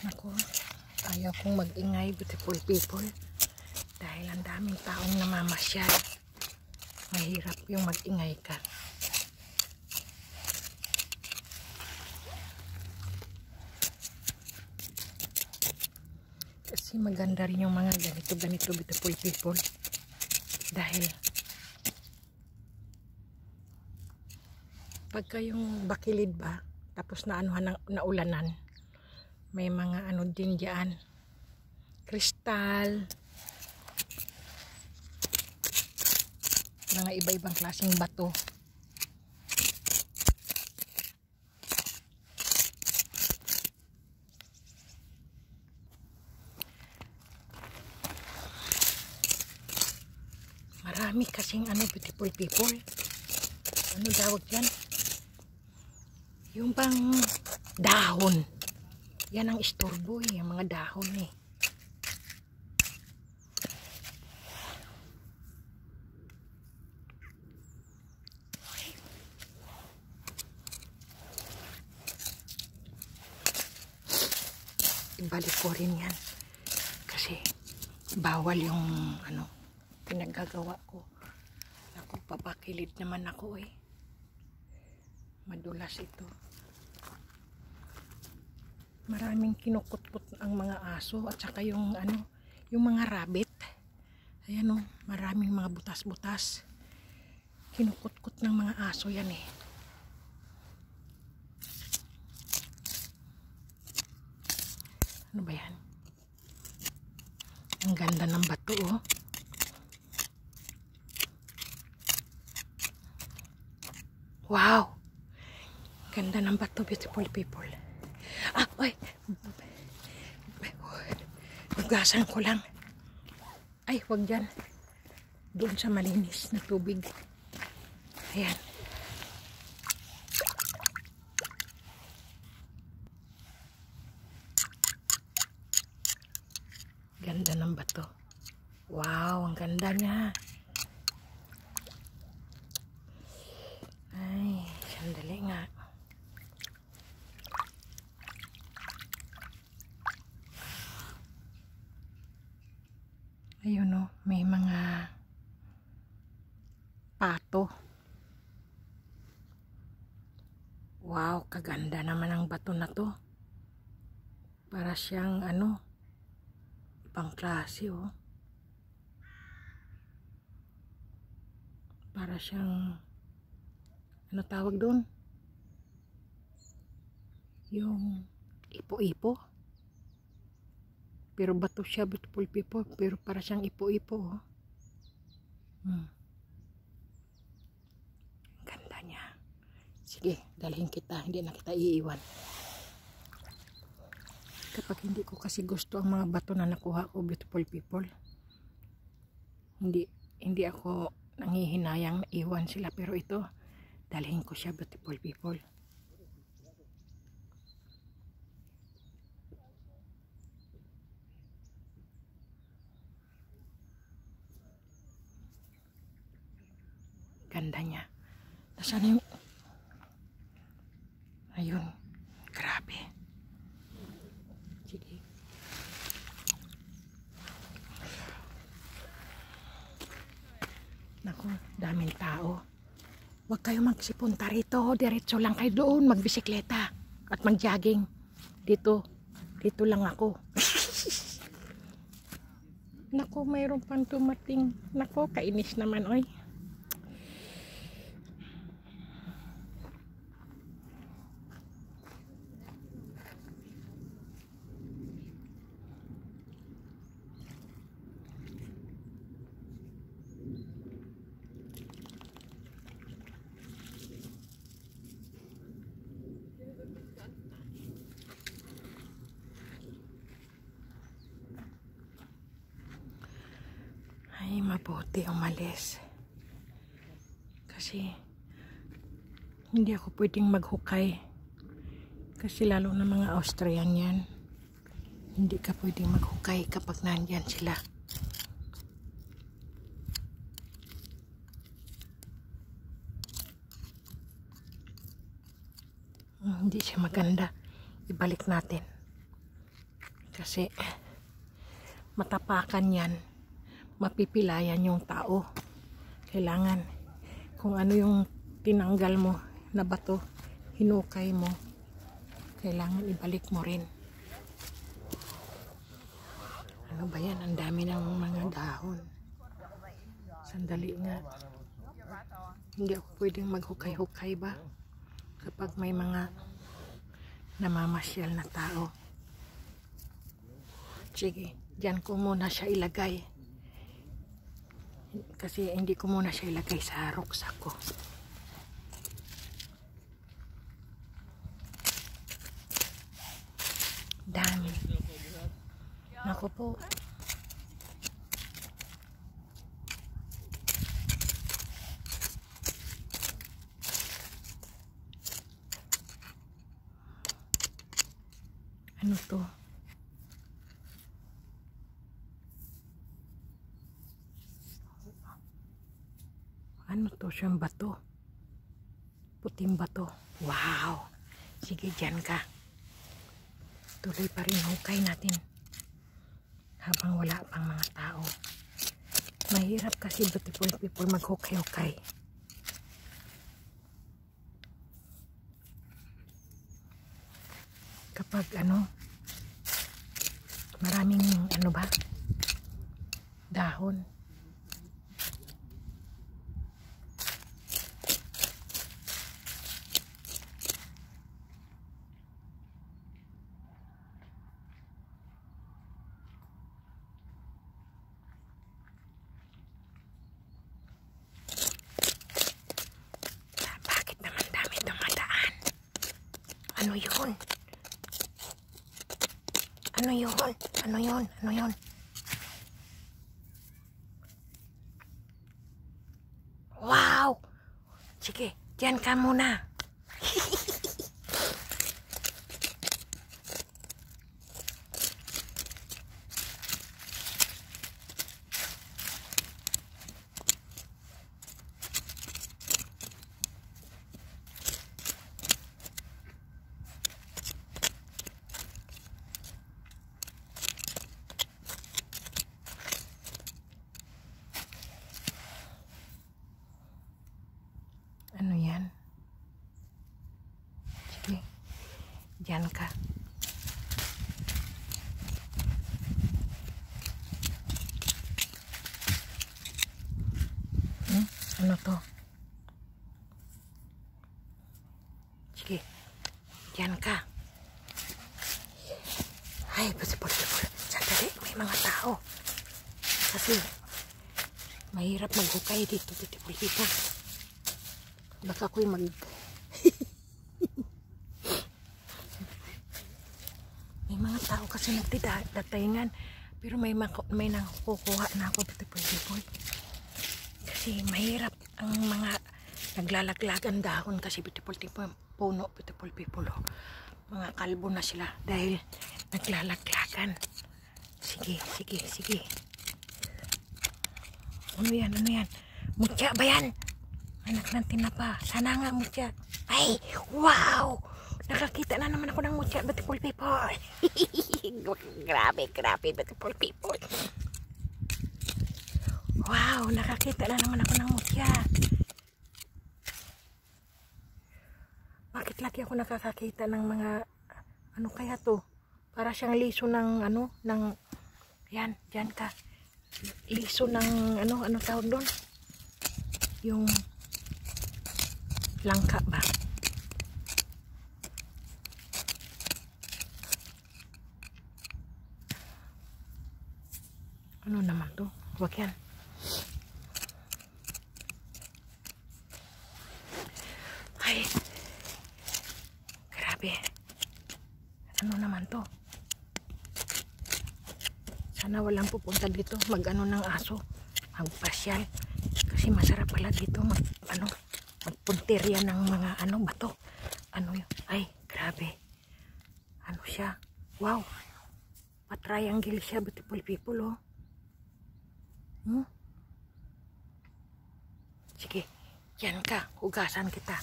Ako, ayaw kong mag-ingay, beautiful people. Dahil ang daming taong namamasyal. Mahirap yung mag-ingay ka. Kasi maganda rin yung mga ganito, beautiful people. Dahil pagka yung bakilid ba, tapos na naulanan, may mga ano din dyan, kristal, mga iba-ibang klaseng bato. Marami kasing ano, beautiful people. Ano tawag dyan? Yung bang dahon. Yan ang istorbo eh, yung mga dahon eh. Ibalik ko rin yan. Kasi bawal yung ano, pinaggagawa ko. Ako, papakilid naman ako eh. Madulas ito. Maraming kinukut-kut ang mga aso at saka yung ano, yung mga rabbit. Ayan oh, maraming mga butas-butas. Kinukut-kut ng mga aso yan eh. Ano ba yan? Ang ganda ng bato oh. Wow! Ganda ng bato, beautiful people. Ah, oy! Hugasan ko lang. Ay, wag dyan. Doon sa malinis na tubig. Ayan. Ganda ng bato. Wow, ang ganda niya. Ay, sandali nga. Ayun o, may mga pato. Wow, kaganda naman ang bato na to. Para siyang ano, ibang klase oh. Para siyang, ano tawag doon? Yung ipo-ipo. Pero bato siya, beautiful people. Pero para siyang ipo-ipo oh. Ganda niya. Sige, dalhin kita. Hindi na kita iiwan. Kapag hindi ko kasi gusto ang mga bato na nakuha ko, beautiful people, hindi ako nanghihinayang na iwan sila. Pero ito, dalhin ko siya, beautiful people. Ganda niya. Nasaan yung... Ayun. Grabe. Sige. Naku, daming tao. Huwag kayo magsipunta rito. Diretso lang kayo doon. Magbisikleta. At mag-jogging. Dito. Dito lang ako. Naku, mayroon pang tumating. Naku, kainis naman, oy. Ay, mabuti umalis. Kasi hindi ako pwedeng maghukay. Kasi lalo na mga Austrian yan. Hindi ka pwedeng maghukay kapag nandyan sila. Hindi siya maganda. Ibalik natin. Kasi matapakan yan, mapipilayan yung tao. Kailangan kung ano yung tinanggal mo na bato, hinukay mo, kailangan ibalik mo rin. Ano ba yan? Ang dami ng mga dahon. Sandali nga. Hindi ako pwedeng maghukay-hukay ba? Kapag may mga namamasyal na tao. Sige, dyan ko muna siya ilagay. Kasi hindi ko muna siya ilagay sa rucksack ko. Dami. Naku po. Ano to? Ano to? Siyang bato. Puting bato. Wow! Sige, dyan ka. Tuloy pa rin hukay natin. Habang wala pang mga tao. Mahirap kasi beautiful people maghukay-hukay. Kapag maraming dahon. Bakit naman dami dumadaan? Ano yun? Ano yun? Ano yun? Ano yun? Wow! Sige, dyan ka muna. Ano yan? Sige, dyan ka. Ano to? Sige, dyan ka. Ay, basipol. Sandali, may mga tao. Kasi, mahirap maghukay dito, beautiful people. Baka ako'y may mga tao kasi nagtidatayngan, pero may nakukuha na ako, beautiful people. Kasi mahirap ang mga naglalaglagan dahon kasi beautiful people, puno, beautiful people. Mga kalbo na sila dahil naglalaglagan. Sige. Ano yan? Mutya ba yan? Anak ng tinapa. Sana nga mutya. Ay! Wow! Nakakita na naman ako ng mutya, beautiful people. Grabe, beautiful people. Wow! Nakakita na naman ako ng mutya. Bakit lagi ako nakakakita ng mga ano kaya to? Para siyang liso ng yan, dyan ka. Liso ng ano tawag doon? Yung langka ba? Ano naman to? Huwag yan. Ay, grabe. Ano naman to? Sana walang pupunta dito mag-ano ng aso, magpasyal. Kasi masarap pala dito magpuntirya ng mga bato. Ano yun? Ay, grabe. Ano siya? Wow. Pa-triangle siya, beautiful people, oh. Sige, yan ka. Hugasan kita.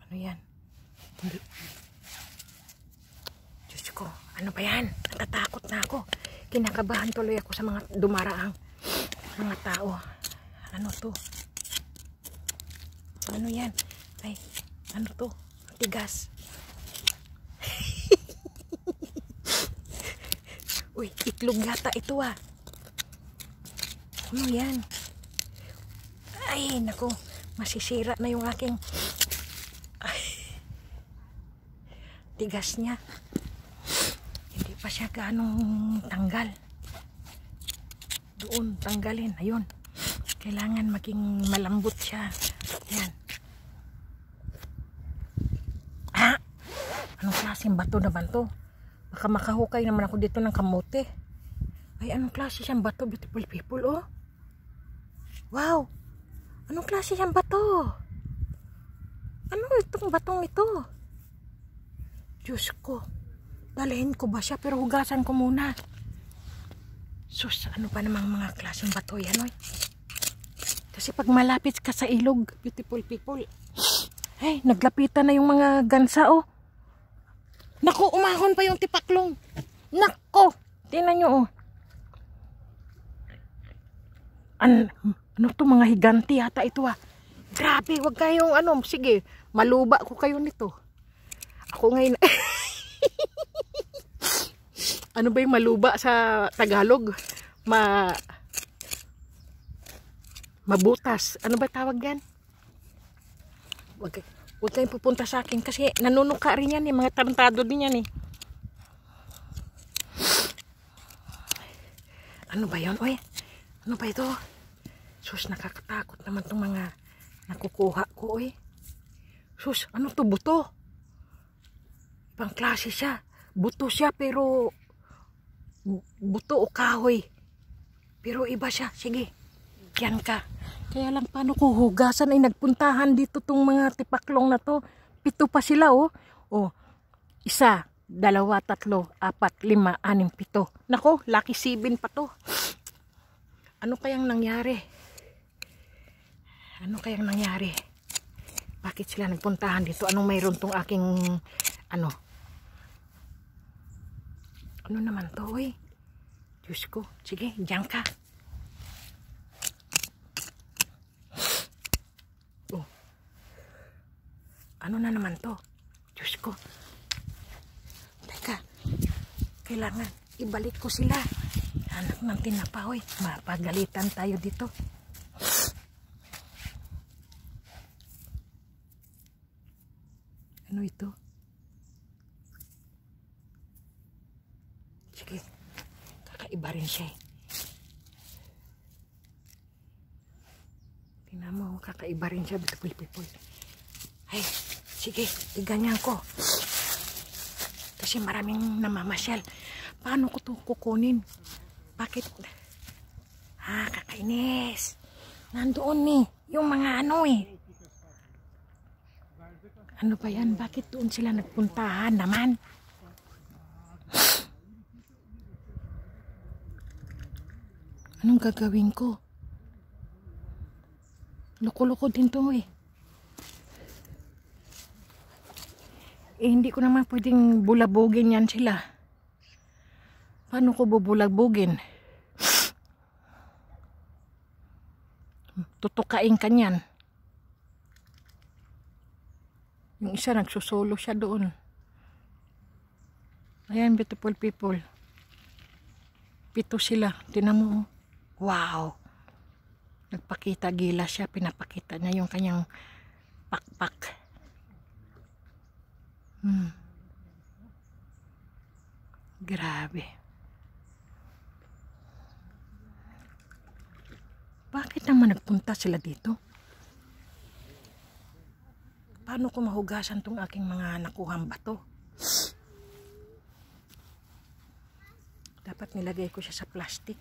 Ano yan? Hindi. Ano ba yan? Natatakot na ako. Kinakabahan tuloy ako sa mga dumaraang mga tao. Ano to? Ano yan? Ay, ano to? Tigas. Uy, itlog yata ito ah. Ano yan? Ay, nako. Masisira na yung aking tigas niya. Hindi pa siya ganong tanggal. Doon, tanggalin. Ayun. Kailangan maging malambot siya. Yan. Ah! Anong klaseng bato naman to? Baka makahukay naman ako dito ng kamote. Ay, anong klase siyang bato, beautiful people, oh? Wow! Anong klase siyang bato? Ano itong batong ito? Diyos ko. Dalhin ko ba siya? Pero hugasan ko muna. Sus, ano pa namang mga klaseng bato yan, oy? Kasi pag malapit ka sa ilog, beautiful people, ay, naglapitan na yung mga gansa, oh. Naku, umahon pa yung tipaklong. Nako, tingnan nyo, oh. Ano to, mga higanti yata ito, ah. Grabe, wag kayong, ano, sige, maluba ko kayo nito. Ako ngayon, ano ba yung maluba sa Tagalog? Mabutas. Ano ba tawag yan? Huwag kayong pupunta sa akin kasi nanunuka rin yan eh. Mga tarantado din yan eh. Ano ba yun? Oy, ano ba ito? Sus, nakakatakot naman itong mga nakukuha ko eh. Sus, ano to? Buto? Ibang klase siya. Buto siya pero buto o kahoy. Pero iba siya. Sige, yan ka. Kaya lang paano ko hugasan ay nagpuntahan dito tong mga tipaklong na to. 7 pa sila oh. Oh, 1, 2, 3, 4, 5, 6, 7. Nako, lucky 7 pa to. Ano kayang nangyari? Ano kayang nangyari? Bakit sila nagpuntahan dito? Anong mayroon tong aking ano? Ano naman to eh? Diyos ko. Sige, diyan ka. Oh. Ano na naman to? Diyos ko. Teka. Kailangan ibalik ko sila. Anak ng tinapahoy. Mapagalitan tayo dito. Ano ito? Sige. Kakaiba rin siya eh. Tingnan mo, kakaiba rin siya, beautiful people. Ay, sige, iganyan ko. Kasi maraming namamasyal. Paano ko ito kukunin? Bakit? Ah, kakainis. Nandoon eh, yung mga ano eh. Ano ba yan? Bakit doon sila nagpuntahan naman? Anong gagawin ko? Loko-loko din to eh. Hindi ko naman pwedeng bulabugin yan sila. Paano ko bubulabugin? Tutukain ka niyan. Yung isa nagsusolo siya doon. Ayan, beautiful people. 7 sila. Tinan mo. Wow. Nagpakita gila siya. Pinapakita niya yung kanyang pakpak. Grabe. Bakit naman nagpunta sila dito? Paano ko mahugasan tong aking mga nakuhang bato? Dapat nilagay ko siya sa plastic.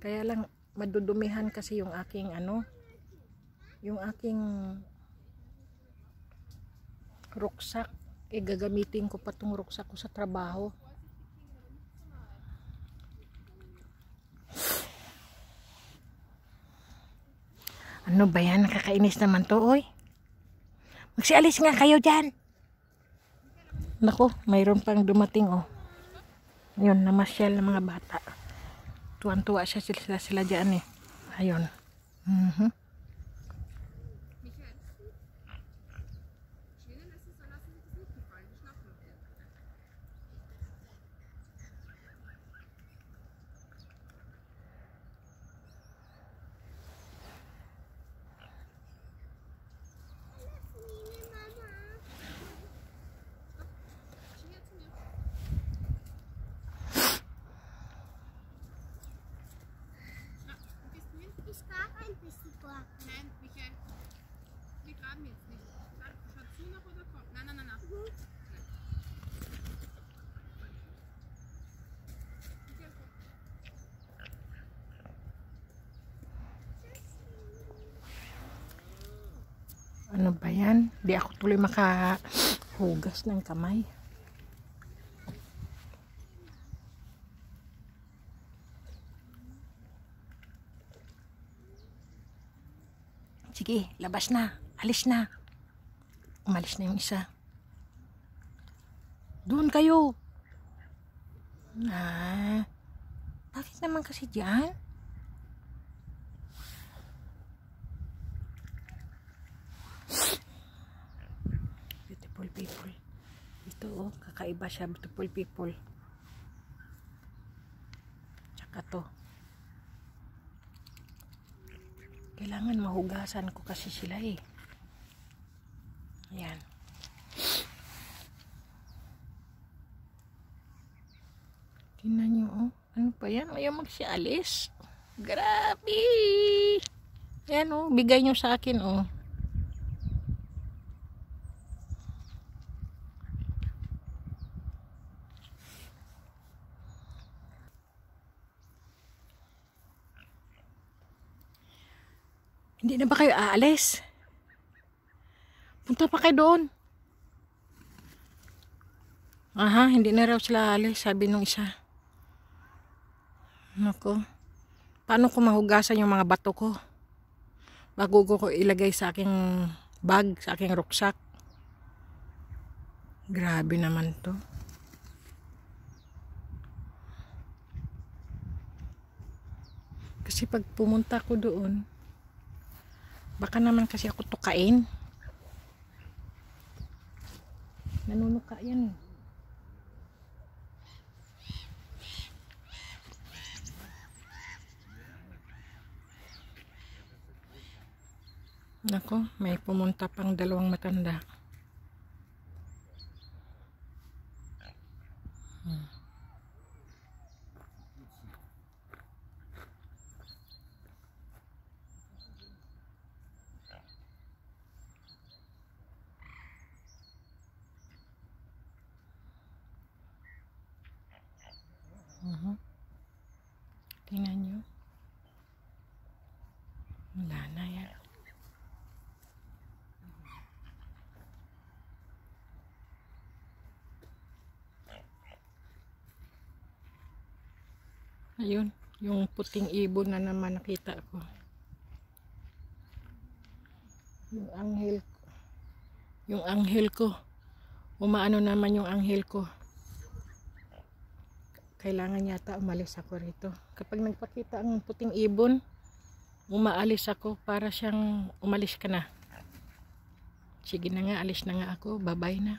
Kaya lang madudumihan kasi yung aking ano, yung aking rucksack. Eh gagamitin ko pa tong rucksack ko sa trabaho. Ano ba yan? Nakakainis naman to, oy. Magsialis nga kayo dyan. Nako, mayroon pang dumating oh. Ayun, namasyal ng mga bata. Tuwan-tuwa sila dyan eh. Ayun. Ich gar kein bisschen vor. Nein, Michael. Wir graben jetzt nicht. Schaut zu noch oder kommt? Nein, nein, nein, nein. Michael, Ano ba yan? Di ako tuloy makahugas ng kamay. Sige, labas na. Alis na. Umalis na yung isa. Doon kayo. Bakit naman kasi dyan? Beautiful people. Ito oh, kakaiba siya. Beautiful people. Tsaka to. Kailangan mahugasan ko kasi sila eh. Ayan. Tingnan nyo oh. Ano pa yan? Ayaw magsialis. Grabe! Ayan oh. Bigay nyo sa akin oh. Hindi na ba kayo aalis? Punta pa kayo doon. Aha, hindi na raw sila aalis, sabi nung isa. Nako. Paano ko mahugasan yung mga bato ko? Bago ko ilagay sa aking bag, sa aking rucksack. Grabe naman to. Kasi pag pumunta ko doon, baka naman kasi ako tukain. Nanunuka yan. Nako, may pumunta pang dalawang matanda. Tingnan nyo. Wala na yan. Ayun, yung puting ibon na naman nakita ko. Yung anghel ko. Umaano naman yung anghel ko. Kailangan yata umalis ako rito. Kapag nagpakita ang puting ibon, umaalis ako para siyang umalis ka na. Sige na nga, alis na nga ako. Bye-bye na.